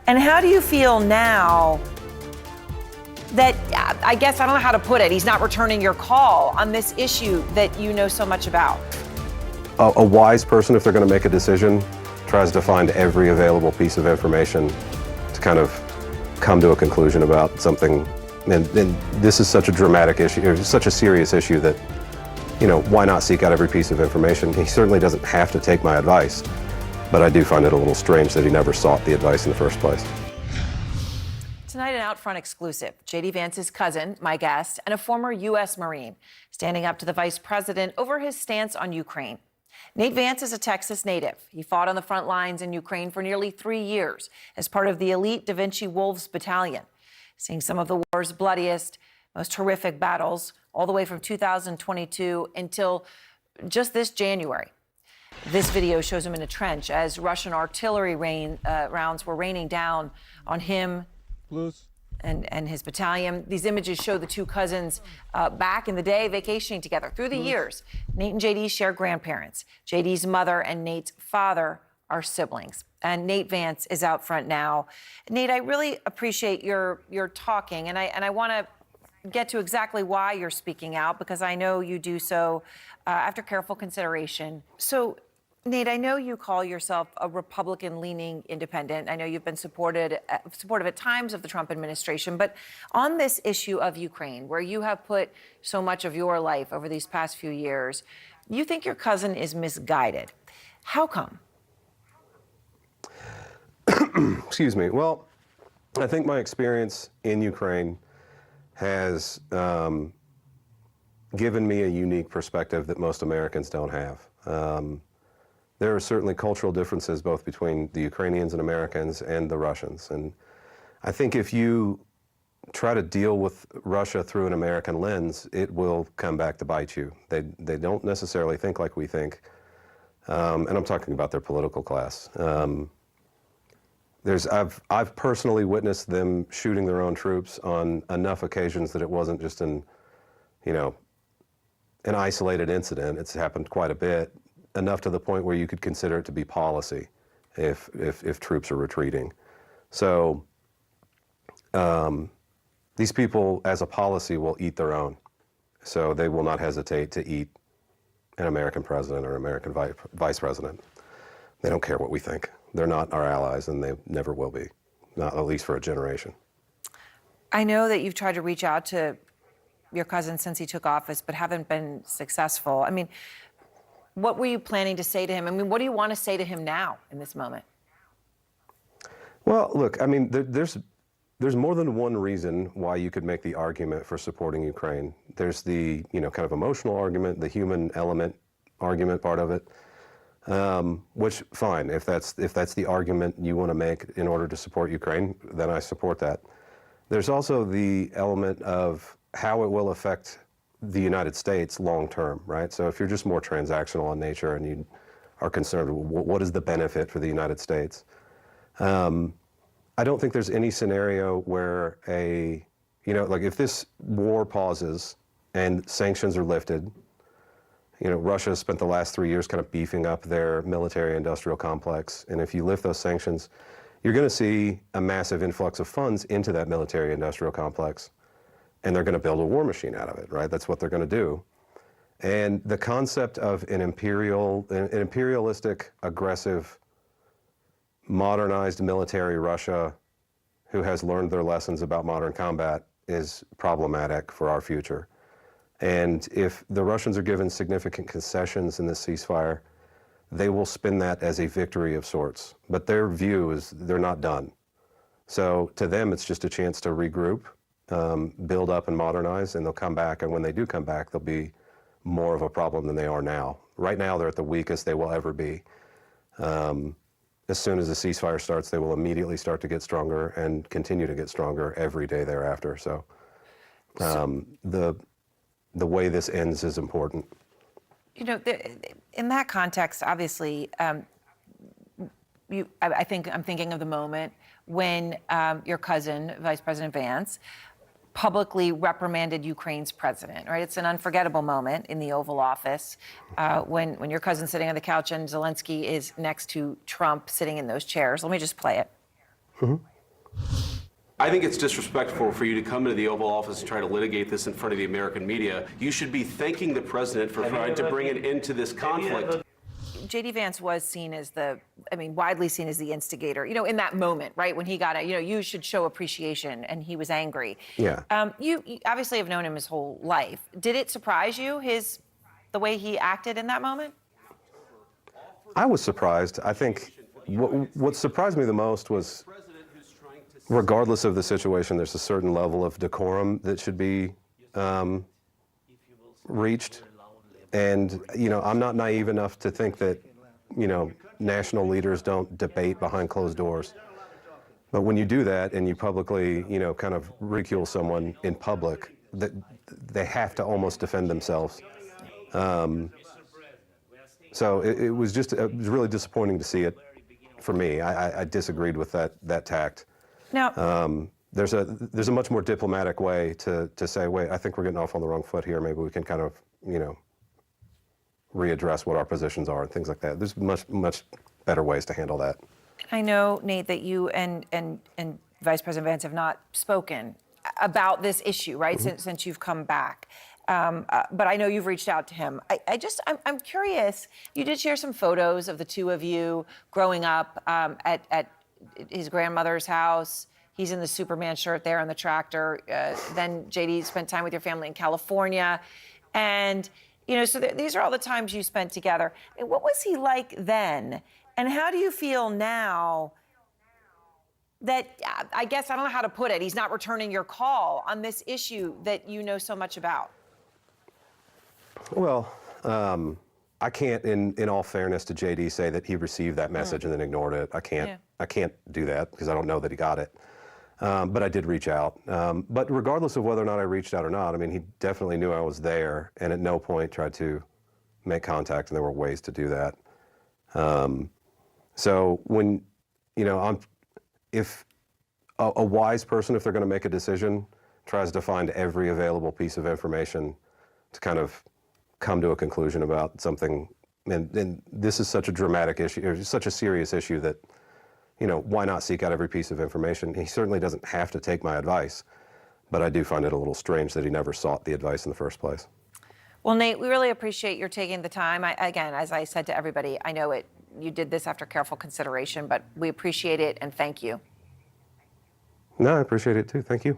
And how do you feel now that, I guess I don't know how to put it, he's not returning your call on this issue that you know so much about? A wise person, if they're going to make a decision, tries to find every available piece of information to kind of come to a conclusion about something. And this is such a dramatic issue, or such a serious issue that, you know, why not seek out every piece of information? He certainly doesn't have to take my advice, but I do find it a little strange that he never sought the advice in the first place. Tonight, an Out Front exclusive. J.D. Vance's cousin, my guest, and a former U.S. Marine standing up to the vice president over his stance on Ukraine. Nate Vance is a Texas native. He fought on the front lines in Ukraine for nearly 3 years as part of the elite Da Vinci Wolves Battalion, seeing some of the war's bloodiest, most horrific battles all the way from 2022 until just this January. This video shows him in a trench as Russian artillery rounds were raining down on him and his battalion. These images show the two cousins back in the day vacationing together. Through the years, Nate and JD share grandparents. JD's mother and Nate's father are siblings. And Nate Vance is out front now. Nate, I really appreciate your talking, and I want to get to exactly why you're speaking out, because I know you do so after careful consideration. So, Nate, I know you call yourself a Republican-leaning independent. I know you've been supportive at times of the Trump administration. But on this issue of Ukraine, where you have put so much of your life over these past few years, you think your cousin is misguided. How come? Excuse me. Well, I think my experience in Ukraine has given me a unique perspective that most Americans don't have. There are certainly cultural differences both between the Ukrainians and Americans and the Russians. And I think if you try to deal with Russia through an American lens, it will come back to bite you. They don't necessarily think like we think. And I'm talking about their political class. I've personally witnessed them shooting their own troops on enough occasions that it wasn't just an isolated incident. It's happened quite a bit. Enough to the point where you could consider it to be policy if troops are retreating. So these people, as a policy, will eat their own. So they will not hesitate to eat an American president or American vice president. They don't care what we think. They're not our allies, and they never will be, not at least for a generation. I know that you've tried to reach out to your cousin since he took office, but haven't been successful. I mean, what were you planning to say to him? I mean, what do you want to say to him now in this moment? Well, look, I mean, there's more than one reason why you could make the argument for supporting Ukraine. There's the, kind of emotional argument, the human element argument part of it, which, fine, if that's the argument you want to make in order to support Ukraine, then I support that. There's also the element of how it will affect the United States long term, right? So if you're just more transactional in nature and you are concerned, what is the benefit for the United States? I don't think there's any scenario where like if this war pauses and sanctions are lifted, Russia has spent the last 3 years kind of beefing up their military-industrial complex, and if you lift those sanctions, you're going to see a massive influx of funds into that military-industrial complex. And they're going to build a war machine out of it, right? That's what they're going to do. And the concept of an imperialistic, aggressive, modernized military Russia who has learned their lessons about modern combat is problematic for our future. And if the Russians are given significant concessions in this ceasefire, they will spin that as a victory of sorts. But their view is they're not done. So to them, it's just a chance to regroup, build up and modernize, and they'll come back. And when they do come back, they'll be more of a problem than they are now. Right now, they're at the weakest they will ever be. As soon as the ceasefire starts, they will immediately start to get stronger and continue to get stronger every day thereafter. So the way this ends is important. In that context, obviously, I think I'm thinking of the moment when your cousin, Vice President Vance, publicly reprimanded Ukraine's president, right? It's an unforgettable moment in the Oval Office when your cousin's sitting on the couch and Zelensky is next to Trump sitting in those chairs. Let me just play it. Mm-hmm. I think it's disrespectful for you to come into the Oval Office and try to litigate this in front of the American media. You should be thanking the president for trying to bring an end to this conflict. J.D. Vance was seen as widely seen as the instigator, in that moment, right? When he got it, you should show appreciation, and he was angry. Yeah. You obviously have known him his whole life. Did it surprise you, the way he acted in that moment? I was surprised. I think what surprised me the most was, regardless of the situation, there's a certain level of decorum that should be reached. And, I'm not naive enough to think that, national leaders don't debate behind closed doors. But when you do that and you publicly, kind of ridicule someone in public, that they have to almost defend themselves. So it was really disappointing to see it for me. I disagreed with that tact. Now, there's a much more diplomatic way to say, wait, I think we're getting off on the wrong foot here. Maybe we can kind of, readdress what our positions are and things like that. There's much better ways to handle that. I know, Nate, that you and Vice President Vance have not spoken about this issue, right, since you've come back. But I know you've reached out to him. I'm curious. You did share some photos of the two of you growing up at his grandmother's house. He's in the Superman shirt there on the tractor. Then JD spent time with your family in California, and so these are all the times you spent together. What was he like then, and how do you feel now that, I guess, I don't know how to put it, he's not returning your call on this issue that you know so much about? Well, I can't, in all fairness to JD, say that he received that message and then ignored it. I can't. Yeah. I can't do that because I don't know that he got it. But I did reach out. But regardless of whether or not I reached out or not, I mean, he definitely knew I was there, and at no point tried to make contact, and there were ways to do that. So when, if a wise person, if they're going to make a decision, tries to find every available piece of information to kind of come to a conclusion about something, and this is such a dramatic issue, or such a serious issue that, why not seek out every piece of information? He certainly doesn't have to take my advice, but I do find it a little strange that he never sought the advice in the first place. Well, Nate, we really appreciate your taking the time. Again, as I said to everybody, I know you did this after careful consideration, but we appreciate it and thank you. No, I appreciate it too. Thank you.